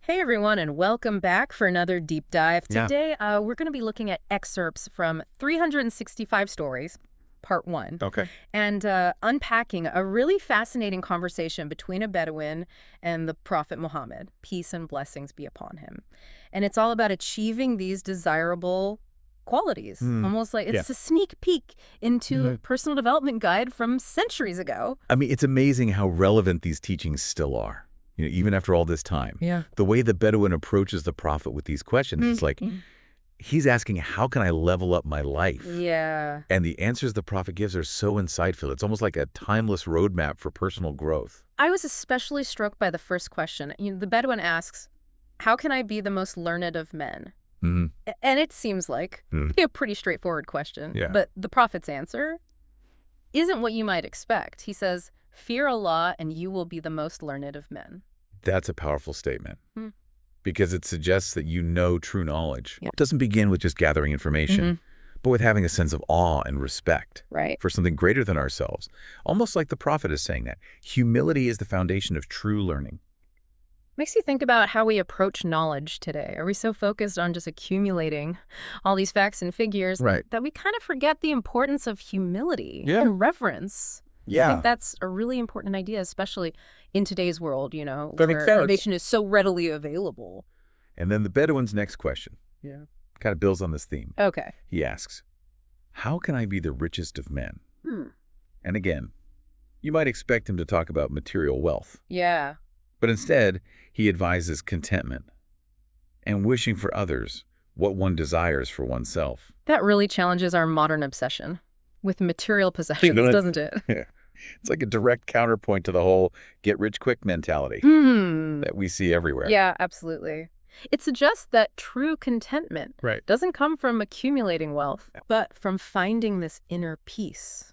Hey everyone, and welcome back for another deep dive. Yeah. Today, we're going to be looking at excerpts from 365 Stories, Part 1, Okay. and unpacking a really fascinating conversation between a Bedouin and the Prophet Muhammad, peace and blessings be upon him. And it's all about achieving these desirable qualities, almost like it's a sneak peek into a personal development guide from centuries ago. I mean, it's amazing how relevant these teachings still are, even after all this time. Yeah. The way the Bedouin approaches the prophet with these questions, it's like he's asking, how can I level up my life? Yeah. And the answers the prophet gives are so insightful. It's almost like a timeless roadmap for personal growth. I was especially struck by the first question. The Bedouin asks, how can I be the most learned of men? And it seems like a pretty straightforward question. Yeah. But the prophet's answer isn't what you might expect. He says, fear Allah and you will be the most learned of men. That's a powerful statement because it suggests that true knowledge. Yeah. It doesn't begin with just gathering information, but with having a sense of awe and respect Right. for something greater than ourselves. Almost like the prophet is saying that. Humility is the foundation of true learning. Makes you think about how we approach knowledge today. Are we so focused on just accumulating all these facts and figures that we kind of forget the importance of humility and reverence? I think that's a really important idea, especially in today's world, where information is so readily available. And then the Bedouin's next question kind of builds on this theme. Okay. He asks, how can I be the richest of men? And again, you might expect him to talk about material wealth. Yeah. But instead, he advises contentment and wishing for others what one desires for oneself. That really challenges our modern obsession with material possessions, doesn't it? It's like a direct counterpoint to the whole get-rich-quick mentality that we see everywhere. Yeah, absolutely. It suggests that true contentment doesn't come from accumulating wealth, but from finding this inner peace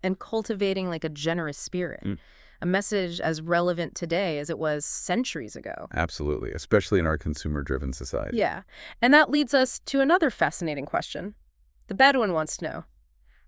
and cultivating like a generous spirit. A message as relevant today as it was centuries ago. Absolutely, especially in our consumer-driven society. Yeah, and that leads us to another fascinating question. The Bedouin wants to know,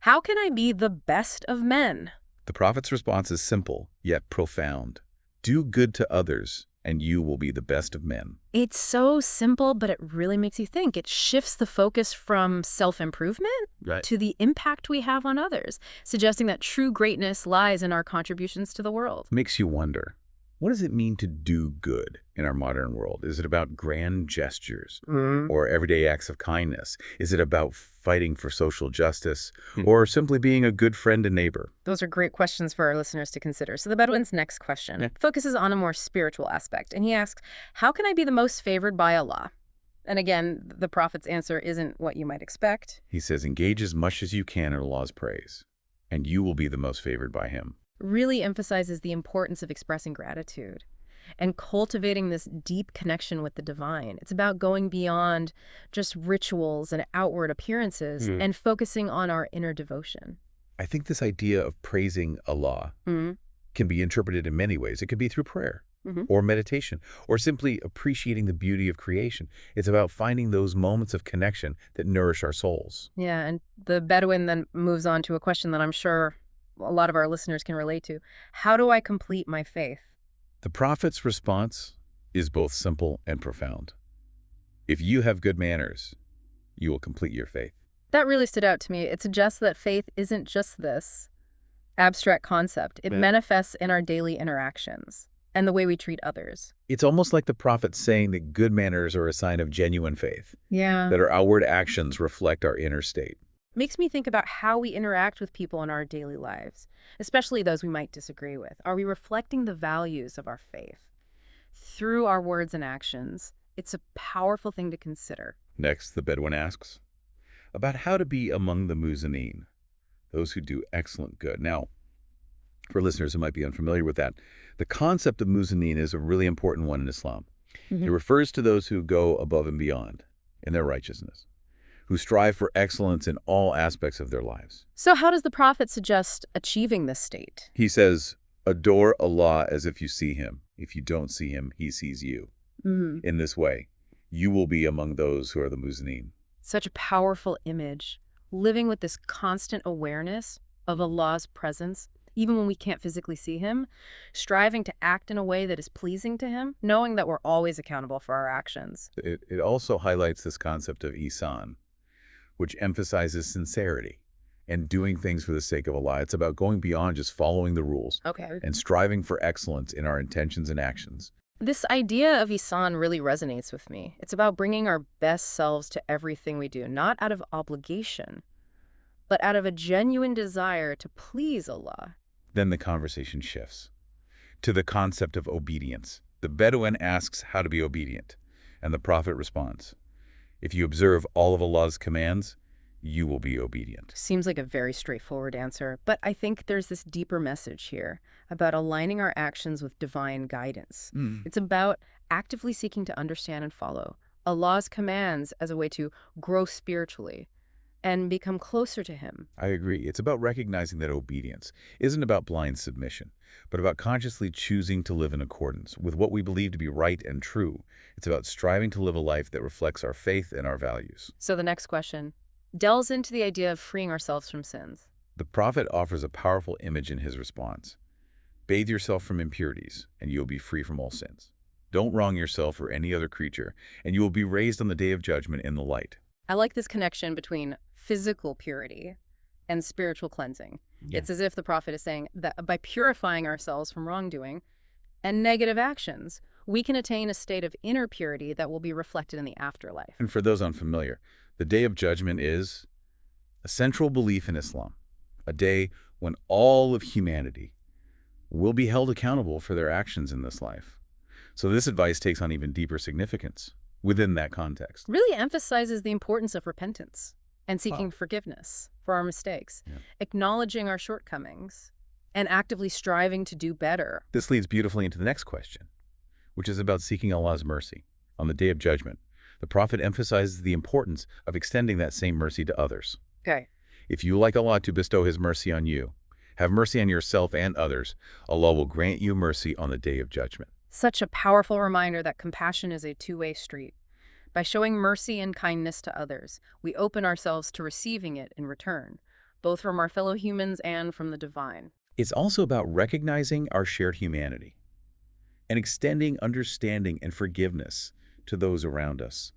how can I be the best of men? The prophet's response is simple, yet profound. Do good to others, and you will be the best of men. It's so simple, but it really makes you think. It shifts the focus from self-improvement to the impact we have on others, suggesting that true greatness lies in our contributions to the world. Makes you wonder, what does it mean to do good in our modern world? Is it about grand gestures or everyday acts of kindness? Is it about fighting for social justice or simply being a good friend and neighbor? Those are great questions for our listeners to consider. So the Bedouin's next question focuses on a more spiritual aspect. And he asks, how can I be the most favored by Allah? And again, the prophet's answer isn't what you might expect. He says, engage as much as you can in Allah's praise, and you will be the most favored by him. Really emphasizes the importance of expressing gratitude and cultivating this deep connection with the divine. It's about going beyond just rituals and outward appearances and focusing on our inner devotion. I think this idea of praising Allah can be interpreted in many ways. It could be through prayer or meditation or simply appreciating the beauty of creation. It's about finding those moments of connection that nourish our souls. Yeah, and the Bedouin then moves on to a question that I'm sure a lot of our listeners can relate to. How do I complete my faith? The prophet's response is both simple and profound. If you have good manners, you will complete your faith. That really stood out to me. It suggests that faith isn't just this abstract concept. It manifests in our daily interactions and the way we treat others. It's almost like the prophet saying that good manners are a sign of genuine faith. Yeah. That our outward actions reflect our inner state. Makes me think about how we interact with people in our daily lives, especially those we might disagree with. Are we reflecting the values of our faith through our words and actions? It's a powerful thing to consider. Next, the Bedouin asks about how to be among the muzanin, those who do excellent good. Now, for listeners who might be unfamiliar with that, the concept of muzanin is a really important one in Islam. It refers to those who go above and beyond in their righteousness, who strive for excellence in all aspects of their lives. So how does the prophet suggest achieving this state? He says, adore Allah as if you see him. If you don't see him, he sees you. In this way, you will be among those who are the muzanin. Such a powerful image, living with this constant awareness of Allah's presence even when we can't physically see him, striving to act in a way that is pleasing to him, knowing that we're always accountable for our actions. It also highlights this concept of ihsan, which emphasizes sincerity and doing things for the sake of Allah. It's about going beyond just following the rules and striving for excellence in our intentions and actions. This idea of ihsan really resonates with me. It's about bringing our best selves to everything we do, not out of obligation, but out of a genuine desire to please Allah. Then the conversation shifts to the concept of obedience. The Bedouin asks how to be obedient, and the Prophet responds, if you observe all of Allah's commands, you will be obedient. Seems like a very straightforward answer, but I think there's this deeper message here about aligning our actions with divine guidance. It's about actively seeking to understand and follow Allah's commands as a way to grow spiritually and become closer to Him. I agree. It's about recognizing that obedience isn't about blind submission, but about consciously choosing to live in accordance with what we believe to be right and true. It's about striving to live a life that reflects our faith and our values. So the next question delves into the idea of freeing ourselves from sins. The Prophet offers a powerful image in his response. Bathe yourself from impurities, and you will be free from all sins. Don't wrong yourself or any other creature, and you will be raised on the day of judgment in the light. I like this connection between physical purity and spiritual cleansing. It's as if the Prophet is saying that by purifying ourselves from wrongdoing and negative actions, we can attain a state of inner purity that will be reflected in the afterlife. And for those unfamiliar, the Day of Judgment is a central belief in Islam, a day when all of humanity will be held accountable for their actions in this life. So this advice takes on even deeper significance within that context. Really emphasizes the importance of repentance and seeking forgiveness for our mistakes, acknowledging our shortcomings, and actively striving to do better. This leads beautifully into the next question, which is about seeking Allah's mercy on the Day of Judgment. The Prophet emphasizes the importance of extending that same mercy to others. If you like Allah to bestow His mercy on you, have mercy on yourself and others, Allah will grant you mercy on the Day of Judgment. Such a powerful reminder that compassion is a two-way street. By showing mercy and kindness to others, we open ourselves to receiving it in return, both from our fellow humans and from the divine. It's also about recognizing our shared humanity and extending understanding and forgiveness to those around us,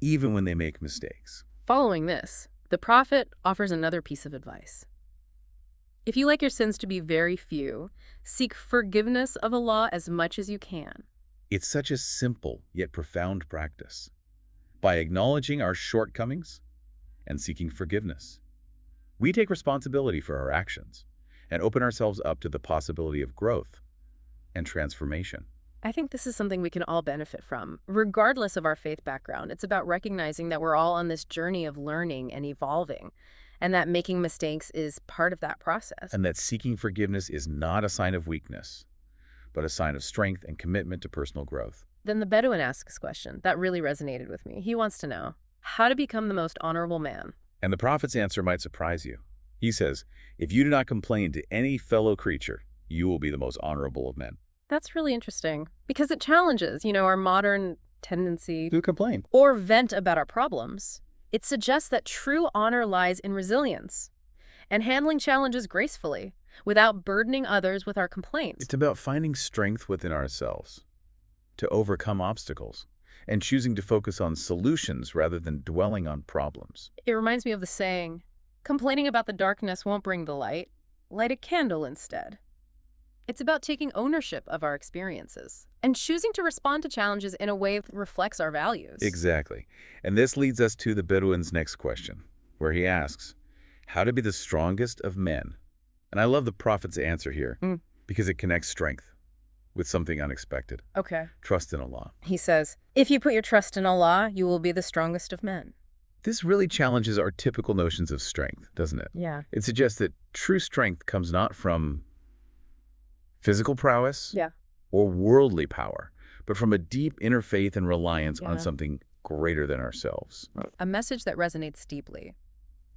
even when they make mistakes. Following this, the Prophet offers another piece of advice. If you like your sins to be very few, seek forgiveness of Allah as much as you can. It's such a simple yet profound practice. By acknowledging our shortcomings and seeking forgiveness, we take responsibility for our actions and open ourselves up to the possibility of growth and transformation. I think this is something we can all benefit from, regardless of our faith background. It's about recognizing that we're all on this journey of learning and evolving, and that making mistakes is part of that process. And that seeking forgiveness is not a sign of weakness, but a sign of strength and commitment to personal growth. Then the Bedouin asks a question that really resonated with me. He wants to know how to become the most honorable man. And the Prophet's answer might surprise you. He says, if you do not complain to any fellow creature, you will be the most honorable of men. That's really interesting because it challenges, our modern tendency to complain or vent about our problems. It suggests that true honor lies in resilience and handling challenges gracefully without burdening others with our complaints. It's about finding strength within ourselves to overcome obstacles and choosing to focus on solutions rather than dwelling on problems. It reminds me of the saying, complaining about the darkness won't bring the light. Light a candle instead. It's about taking ownership of our experiences and choosing to respond to challenges in a way that reflects our values. Exactly. And this leads us to the Bedouin's next question, where he asks, how to be the strongest of men? And I love the Prophet's answer here because it connects strength with something unexpected. Trust in Allah. He says, if you put your trust in Allah, you will be the strongest of men. This really challenges our typical notions of strength, doesn't it? It suggests that true strength comes not from physical prowess or worldly power, but from a deep inner faith and reliance on something greater than ourselves. A message that resonates deeply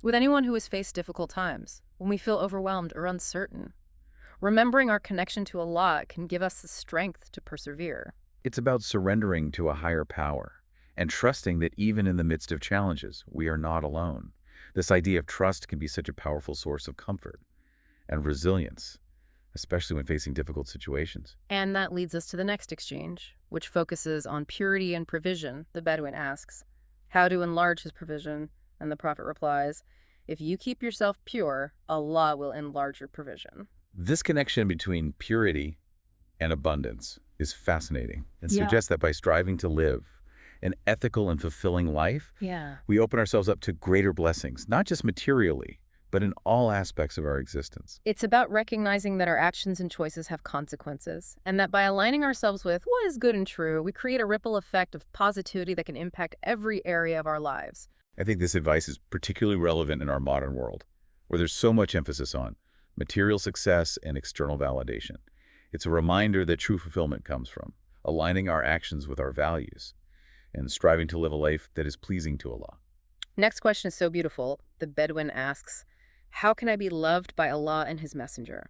with anyone who has faced difficult times, when we feel overwhelmed or uncertain. Remembering our connection to Allah can give us the strength to persevere. It's about surrendering to a higher power and trusting that even in the midst of challenges, we are not alone. This idea of trust can be such a powerful source of comfort and resilience, especially when facing difficult situations. And that leads us to the next exchange, which focuses on purity and provision. The Bedouin asks, how to enlarge his provision? And the Prophet replies, if you keep yourself pure, Allah will enlarge your provision. This connection between purity and abundance is fascinating and suggests that by striving to live an ethical and fulfilling life, we open ourselves up to greater blessings, not just materially, but in all aspects of our existence. It's about recognizing that our actions and choices have consequences, and that by aligning ourselves with what is good and true, we create a ripple effect of positivity that can impact every area of our lives. I think this advice is particularly relevant in our modern world, where there's so much emphasis on material success and external validation. It's a reminder that true fulfillment comes from aligning our actions with our values and striving to live a life that is pleasing to Allah. Next question is so beautiful. The Bedouin asks, how can I be loved by Allah and His Messenger?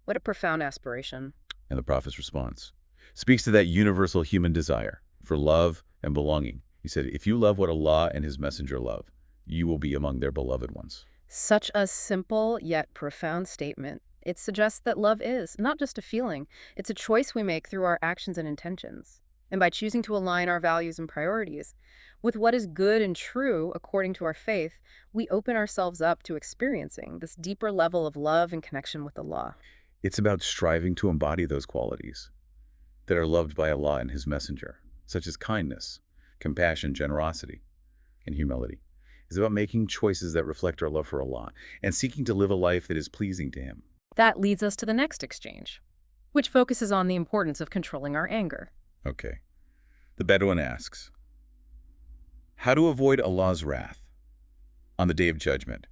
What a profound aspiration. And the Prophet's response speaks to that universal human desire for love and belonging. He said, if you love what Allah and His Messenger love, you will be among their beloved ones. Such a simple yet profound statement. It suggests that love is not just a feeling. It's a choice we make through our actions and intentions. And by choosing to align our values and priorities with what is good and true according to our faith, we open ourselves up to experiencing this deeper level of love and connection with Allah. It's about striving to embody those qualities that are loved by Allah and His Messenger, such as kindness, compassion, generosity, and humility. It's about making choices that reflect our love for Allah and seeking to live a life that is pleasing to Him. That leads us to the next exchange, which focuses on the importance of controlling our anger. Okay. The Bedouin asks, how to avoid Allah's wrath on the Day of Judgment?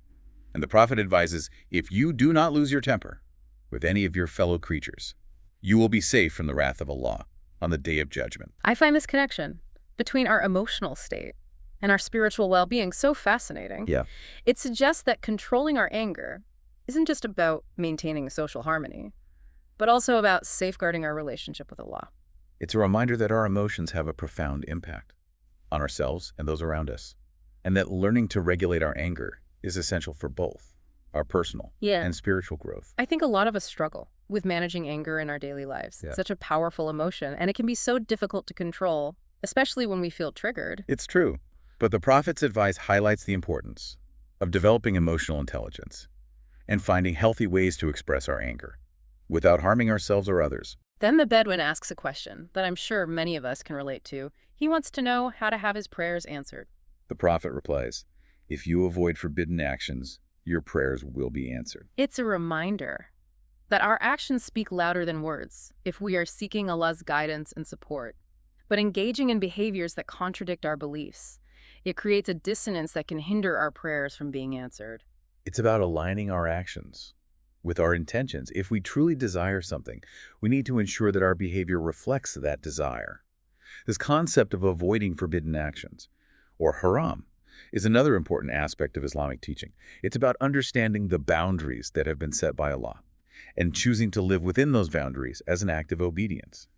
And the Prophet advises, if you do not lose your temper with any of your fellow creatures, you will be safe from the wrath of Allah on the Day of Judgment. I find this connection between our emotional state and our spiritual well-being so fascinating. Yeah. It suggests that controlling our anger isn't just about maintaining social harmony, but also about safeguarding our relationship with Allah. It's a reminder that our emotions have a profound impact on ourselves and those around us, and that learning to regulate our anger is essential for both our personal and spiritual growth. I think a lot of us struggle with managing anger in our daily lives. It's such a powerful emotion, and it can be so difficult to control, especially when we feel triggered. It's true, but the Prophet's advice highlights the importance of developing emotional intelligence and finding healthy ways to express our anger without harming ourselves or others. Then the Bedouin asks a question that I'm sure many of us can relate to. He wants to know how to have his prayers answered. The Prophet replies, if you avoid forbidden actions, your prayers will be answered. It's a reminder that our actions speak louder than words if we are seeking Allah's guidance and support. But engaging in behaviors that contradict our beliefs, it creates a dissonance that can hinder our prayers from being answered. It's about aligning our actions with our intentions. If we truly desire something, we need to ensure that our behavior reflects that desire. This concept of avoiding forbidden actions, or haram, is another important aspect of Islamic teaching. It's about understanding the boundaries that have been set by Allah and choosing to live within those boundaries as an act of obedience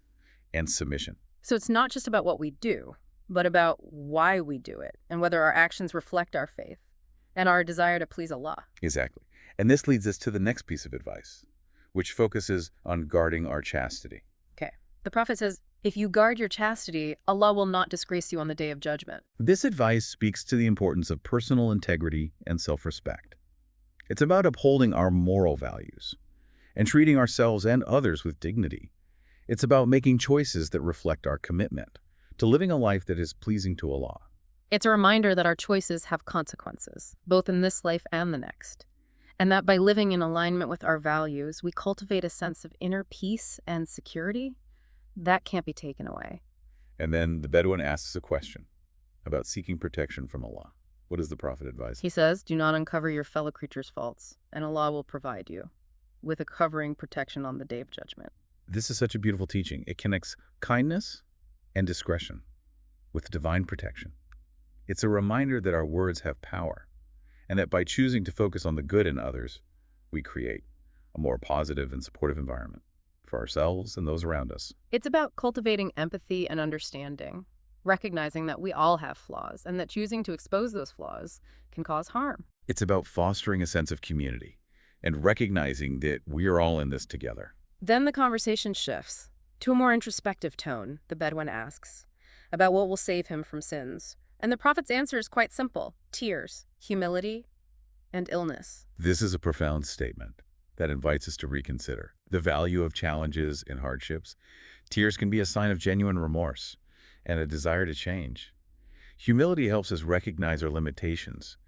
and submission. So it's not just about what we do, but about why we do it and whether our actions reflect our faith and our desire to please Allah. Exactly. And this leads us to the next piece of advice, which focuses on guarding our chastity. Okay. The Prophet says, if you guard your chastity, Allah will not disgrace you on the Day of Judgment. This advice speaks to the importance of personal integrity and self-respect. It's about upholding our moral values and treating ourselves and others with dignity. It's about making choices that reflect our commitment to living a life that is pleasing to Allah. It's a reminder that our choices have consequences, both in this life and the next, and that by living in alignment with our values, we cultivate a sense of inner peace and security that can't be taken away. And then the Bedouin asks a question about seeking protection from Allah. What does the Prophet advise? He says, do not uncover your fellow creatures' faults, and Allah will provide you with a covering protection on the Day of Judgment. This is such a beautiful teaching. It connects kindness and discretion with divine protection. It's a reminder that our words have power, and that by choosing to focus on the good in others, we create a more positive and supportive environment for ourselves and those around us. It's about cultivating empathy and understanding, recognizing that we all have flaws, and that choosing to expose those flaws can cause harm. It's about fostering a sense of community, and recognizing that we are all in this together. Then the conversation shifts to a more introspective tone, the Bedouin asks, about what will save him from sins. And the Prophet's answer is quite simple: tears, humility, and illness. This is a profound statement that invites us to reconsider the value of challenges and hardships. Tears can be a sign of genuine remorse and a desire to change. Humility helps us recognize our limitations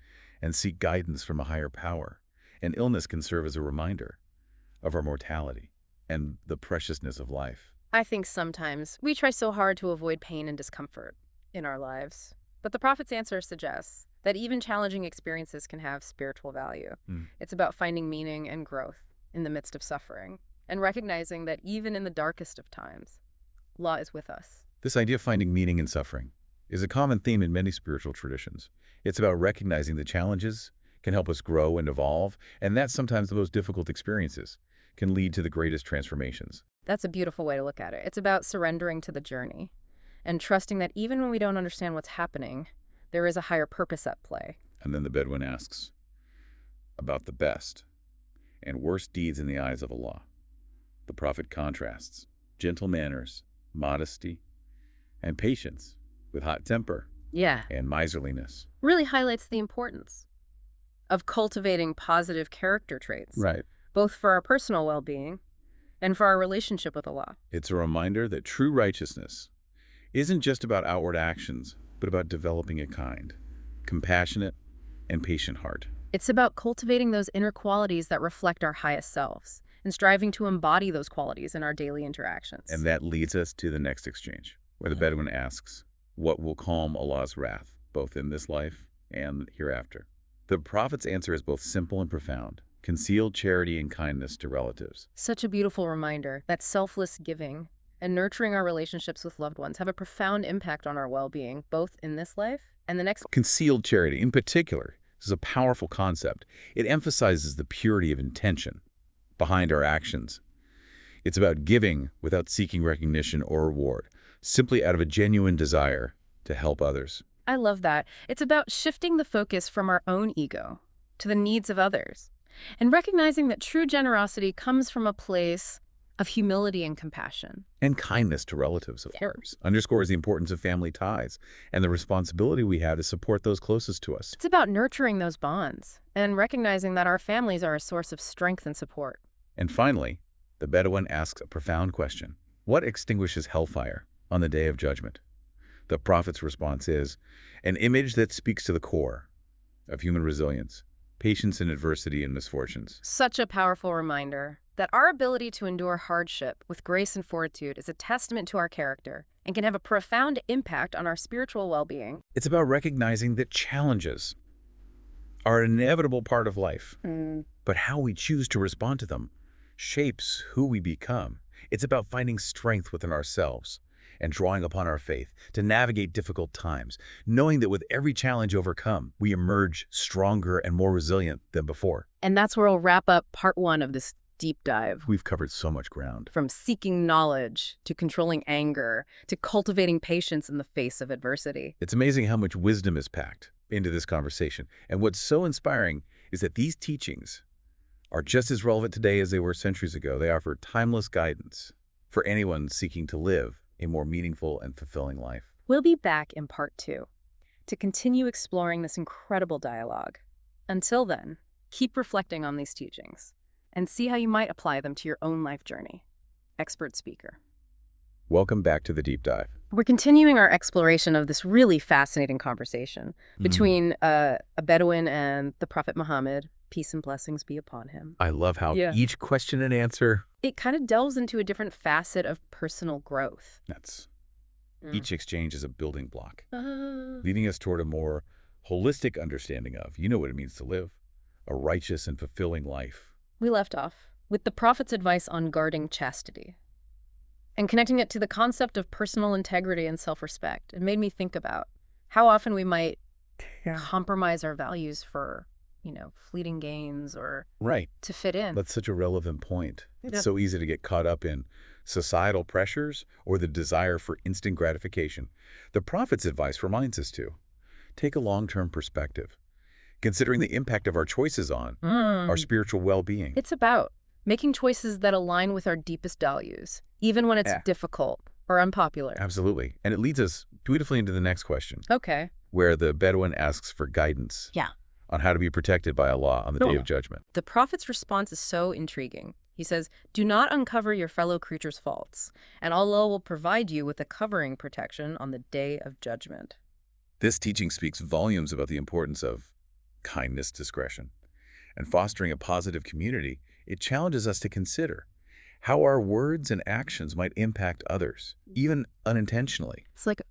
and seek guidance from a higher power. And illness can serve as a reminder of our mortality and the preciousness of life. I think sometimes we try so hard to avoid pain and discomfort in our lives. But the Prophet's answer suggests that even challenging experiences can have spiritual value. It's about finding meaning and growth in the midst of suffering, and recognizing that even in the darkest of times, Allah is with us. This idea of finding meaning in suffering is a common theme in many spiritual traditions. It's about recognizing the challenges can help us grow and evolve, and that sometimes the most difficult experiences can lead to the greatest transformations. That's a beautiful way to look at it. It's about surrendering to the journey and trusting that even when we don't understand what's happening, there is a higher purpose at play. And then the Bedouin asks about the best and worst deeds in the eyes of Allah. The Prophet contrasts gentle manners, modesty, and patience with hot temper and miserliness. Really highlights the importance of cultivating positive character traits, both for our personal well-being and for our relationship with Allah. It's a reminder that true righteousness isn't just about outward actions, but about developing a kind, compassionate, and patient heart. It's about cultivating those inner qualities that reflect our highest selves and striving to embody those qualities in our daily interactions. And that leads us to the next exchange, where the Bedouin asks, what will calm Allah's wrath, both in this life and hereafter? The Prophet's answer is both simple and profound: conceal charity and kindness to relatives. Such a beautiful reminder that selfless giving and nurturing our relationships with loved ones have a profound impact on our well-being, both in this life and the next. Concealed charity, in particular, is a powerful concept. It emphasizes the purity of intention behind our actions. It's about giving without seeking recognition or reward, simply out of a genuine desire to help others. I love that. It's about shifting the focus from our own ego to the needs of others, and recognizing that true generosity comes from a place of humility and compassion. And kindness to relatives, of course, underscores the importance of family ties and the responsibility we have to support those closest to us. It's about nurturing those bonds and recognizing that our families are a source of strength and support. And finally, the Bedouin asks a profound question: what extinguishes hellfire on the day of judgment? The Prophet's response is an image that speaks to the core of human resilience, patience in adversity and misfortunes. Such a powerful reminder that our ability to endure hardship with grace and fortitude is a testament to our character and can have a profound impact on our spiritual well-being. It's about recognizing that challenges are an inevitable part of life, but how we choose to respond to them shapes who we become. It's about finding strength within ourselves and drawing upon our faith to navigate difficult times, knowing that with every challenge overcome, we emerge stronger and more resilient than before. And that's where we'll wrap up part 1 of this deep dive. We've covered so much ground. From seeking knowledge, to controlling anger, to cultivating patience in the face of adversity. It's amazing how much wisdom is packed into this conversation. And what's so inspiring is that these teachings are just as relevant today as they were centuries ago. They offer timeless guidance for anyone seeking to live a more meaningful and fulfilling life. We'll be back in part 2 to continue exploring this incredible dialogue. Until then, keep reflecting on these teachings and see how you might apply them to your own life journey. Expert speaker. Welcome back to the deep dive. We're continuing our exploration of this really fascinating conversation between a Bedouin and the Prophet Muhammad, peace and blessings be upon him. I love how each question and answer, it kind of delves into a different facet of personal growth. That's each exchange is a building block, leading us toward a more holistic understanding of, you know what it means to live a righteous and fulfilling life. We left off with the Prophet's advice on guarding chastity and connecting it to the concept of personal integrity and self-respect. It made me think about how often we might compromise our values for, fleeting gains or to fit in. That's such a relevant point. It's so easy to get caught up in societal pressures or the desire for instant gratification. The Prophet's advice reminds us to take a long-term perspective. considering the impact of our choices on our spiritual well-being. It's about making choices that align with our deepest values, even when it's difficult or unpopular. Absolutely. And it leads us beautifully into the next question. Okay. Where the Bedouin asks for guidance on how to be protected by Allah on the Day of Judgment. The Prophet's response is so intriguing. He says, "Do not uncover your fellow creature's faults, and Allah will provide you with a covering protection on the Day of Judgment." This teaching speaks volumes about the importance of kindness, discretion, and fostering a positive community. It challenges us to consider how our words and actions might impact others, even unintentionally. It's like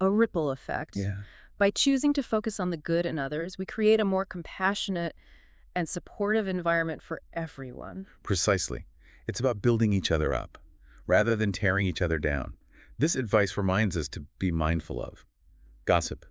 a ripple effect. Yeah. By choosing to focus on the good in others, we create a more compassionate and supportive environment for everyone. Precisely. It's about building each other up, rather than tearing each other down. This advice reminds us to be mindful of gossip,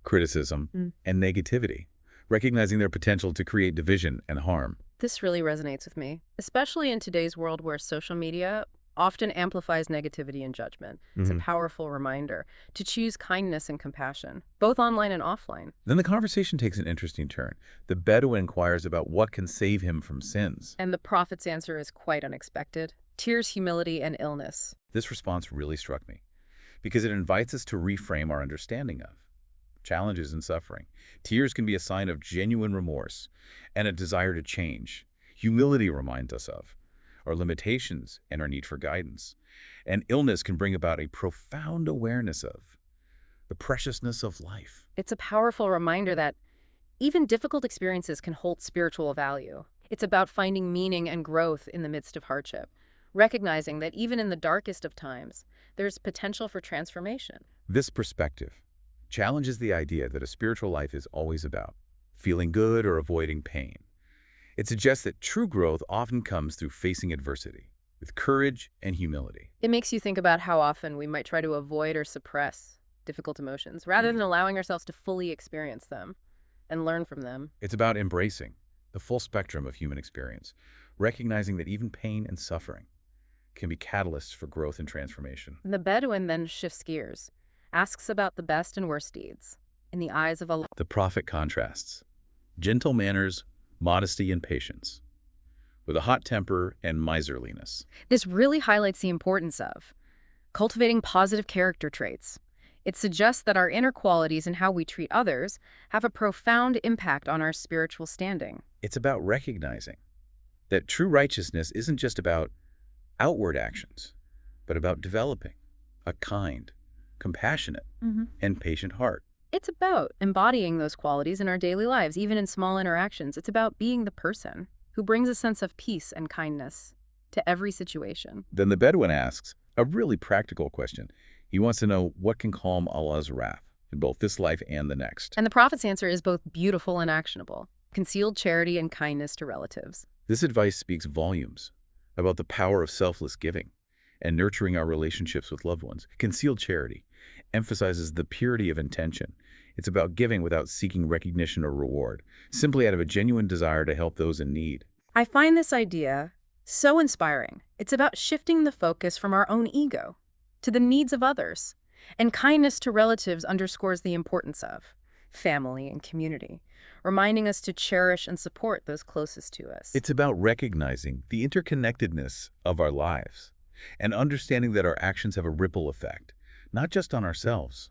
criticism, and negativity, recognizing their potential to create division and harm. This really resonates with me, especially in today's world where social media often amplifies negativity and judgment. It's a powerful reminder to choose kindness and compassion, both online and offline. Then the conversation takes an interesting turn. The Bedouin inquires about what can save him from sins. And the Prophet's answer is quite unexpected: tears, humility, and illness. This response really struck me because it invites us to reframe our understanding of challenges and suffering. Tears can be a sign of genuine remorse and a desire to change. Humility reminds us of our limitations and our need for guidance. And illness can bring about a profound awareness of the preciousness of life. It's a powerful reminder that even difficult experiences can hold spiritual value. It's about finding meaning and growth in the midst of hardship, recognizing that even in the darkest of times, there's potential for transformation. This perspective challenges the idea that a spiritual life is always about feeling good or avoiding pain. It suggests that true growth often comes through facing adversity with courage and humility. It makes you think about how often we might try to avoid or suppress difficult emotions rather than allowing ourselves to fully experience them and learn from them. It's about embracing the full spectrum of human experience, recognizing that even pain and suffering can be catalysts for growth and transformation. The Bedouin then shifts gears, asks about the best and worst deeds in the eyes of Allah. The Prophet contrasts gentle manners, modesty, and patience with a hot temper and miserliness. This really highlights the importance of cultivating positive character traits. It suggests that our inner qualities and how we treat others have a profound impact on our spiritual standing. It's about recognizing that true righteousness isn't just about outward actions, but about developing a kind, compassionate, and patient heart. It's about embodying those qualities in our daily lives, even in small interactions. It's about being the person who brings a sense of peace and kindness to every situation. Then the Bedouin asks a really practical question. He wants to know what can calm Allah's wrath in both this life and the next. And the Prophet's answer is both beautiful and actionable: concealed charity and kindness to relatives. This advice speaks volumes about the power of selfless giving and nurturing our relationships with loved ones. Concealed charity emphasizes the purity of intention. It's about giving without seeking recognition or reward, simply out of a genuine desire to help those in need. I find this idea so inspiring. It's about shifting the focus from our own ego to the needs of others. And kindness to relatives underscores the importance of family and community, reminding us to cherish and support those closest to us. It's about recognizing the interconnectedness of our lives and understanding that our actions have a ripple effect, not just on ourselves,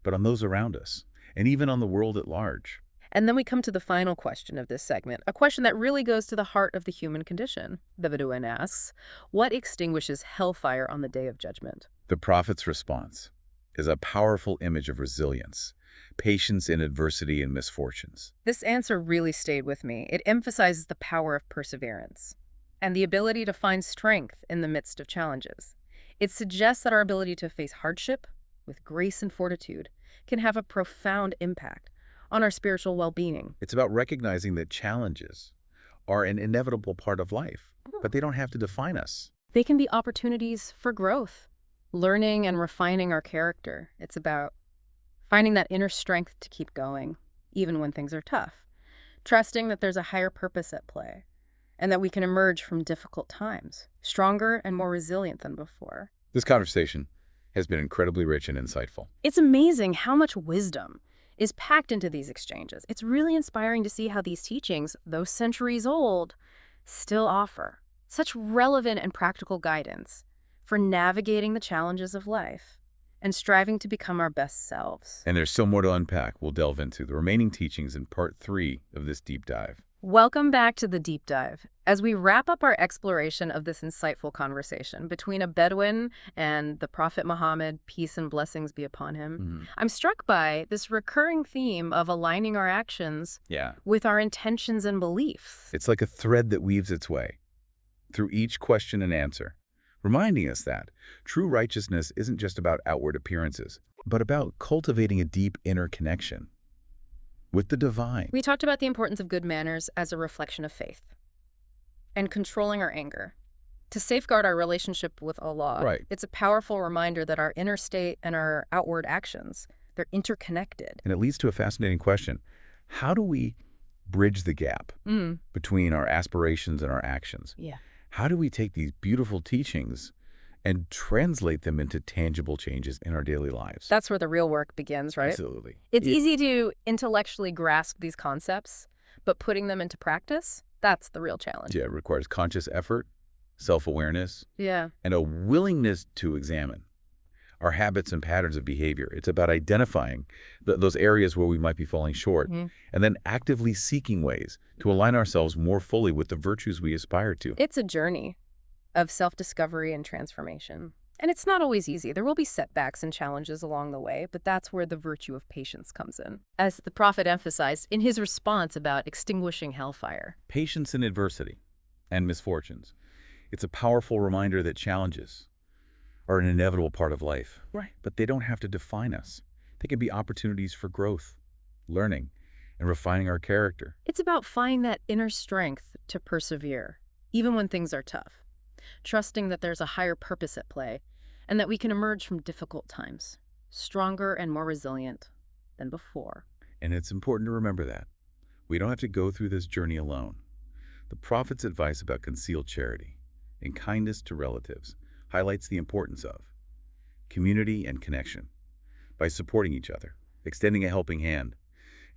but on those around us, and even on the world at large. And then we come to the final question of this segment, a question that really goes to the heart of the human condition. The Bedouin asks, what extinguishes hellfire on the Day of Judgment? The Prophet's response is a powerful image of resilience, patience in adversity and misfortunes. This answer really stayed with me. It emphasizes the power of perseverance and the ability to find strength in the midst of challenges. It suggests that our ability to face hardship with grace and fortitude can have a profound impact on our spiritual well-being. It's about recognizing that challenges are an inevitable part of life, but they don't have to define us. They can be opportunities for growth, learning and refining our character. It's about finding that inner strength to keep going, even when things are tough, trusting that there's a higher purpose at play, and that we can emerge from difficult times stronger and more resilient than before. This conversation has been incredibly rich and insightful. It's amazing how much wisdom is packed into these exchanges. It's really inspiring to see how these teachings, though centuries old, still offer such relevant and practical guidance for navigating the challenges of life and striving to become our best selves. And there's still more to unpack. We'll delve into the remaining teachings in part 3 of this deep dive. Welcome back to the deep dive. As we wrap up our exploration of this insightful conversation between a Bedouin and the Prophet Muhammad, peace and blessings be upon him, I'm struck by this recurring theme of aligning our actions with our intentions and beliefs. It's like a thread that weaves its way through each question and answer, reminding us that true righteousness isn't just about outward appearances, but about cultivating a deep inner connection with the divine. We talked about the importance of good manners as a reflection of faith and controlling our anger to safeguard our relationship with Allah. Right. It's a powerful reminder that our inner state and our outward actions, they're interconnected. And it leads to a fascinating question. How do we bridge the gap between our aspirations and our actions? Yeah. How do we take these beautiful teachings and translate them into tangible changes in our daily lives? That's where the real work begins, right? Absolutely. It's easy to intellectually grasp these concepts, but putting them into practice, that's the real challenge. Yeah, it requires conscious effort, self-awareness, and a willingness to examine our habits and patterns of behavior. It's about identifying those areas where we might be falling short, and then actively seeking ways to align ourselves more fully with the virtues we aspire to. It's a journey of self-discovery and transformation. And it's not always easy. There will be setbacks and challenges along the way, but that's where the virtue of patience comes in. As the Prophet emphasized in his response about extinguishing hellfire. Patience in adversity and misfortunes. It's a powerful reminder that challenges are an inevitable part of life. Right. But they don't have to define us. They can be opportunities for growth, learning, and refining our character. It's about finding that inner strength to persevere, even when things are tough. Trusting that there's a higher purpose at play and that we can emerge from difficult times stronger and more resilient than before. And it's important to remember that we don't have to go through this journey alone. The Prophet's advice about concealed charity and kindness to relatives highlights the importance of community and connection. By supporting each other, extending a helping hand,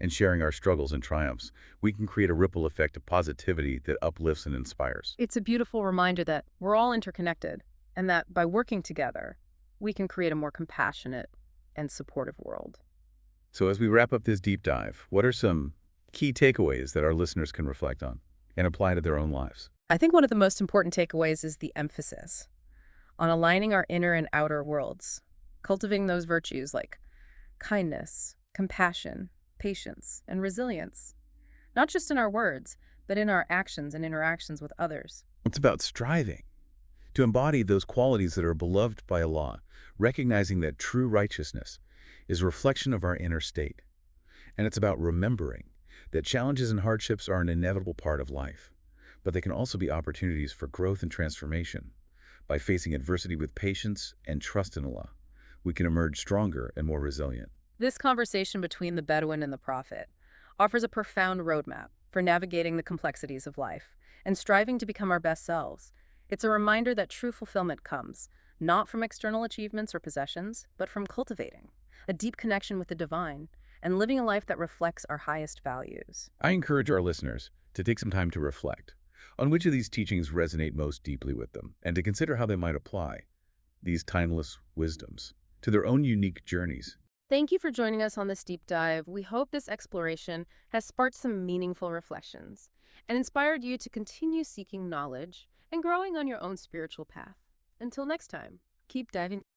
and sharing our struggles and triumphs, we can create a ripple effect of positivity that uplifts and inspires. It's a beautiful reminder that we're all interconnected and that by working together, we can create a more compassionate and supportive world. So as we wrap up this deep dive, what are some key takeaways that our listeners can reflect on and apply to their own lives? I think one of the most important takeaways is the emphasis on aligning our inner and outer worlds, cultivating those virtues like kindness, compassion, patience, and resilience, not just in our words, but in our actions and interactions with others. It's about striving to embody those qualities that are beloved by Allah, recognizing that true righteousness is a reflection of our inner state. And it's about remembering that challenges and hardships are an inevitable part of life, but they can also be opportunities for growth and transformation. By facing adversity with patience and trust in Allah, we can emerge stronger and more resilient. This conversation between the Bedouin and the Prophet offers a profound roadmap for navigating the complexities of life and striving to become our best selves. It's a reminder that true fulfillment comes not from external achievements or possessions, but from cultivating a deep connection with the divine and living a life that reflects our highest values. I encourage our listeners to take some time to reflect on which of these teachings resonate most deeply with them and to consider how they might apply these timeless wisdoms to their own unique journeys. Thank you for joining us on this deep dive. We hope this exploration has sparked some meaningful reflections and inspired you to continue seeking knowledge and growing on your own spiritual path. Until next time, keep diving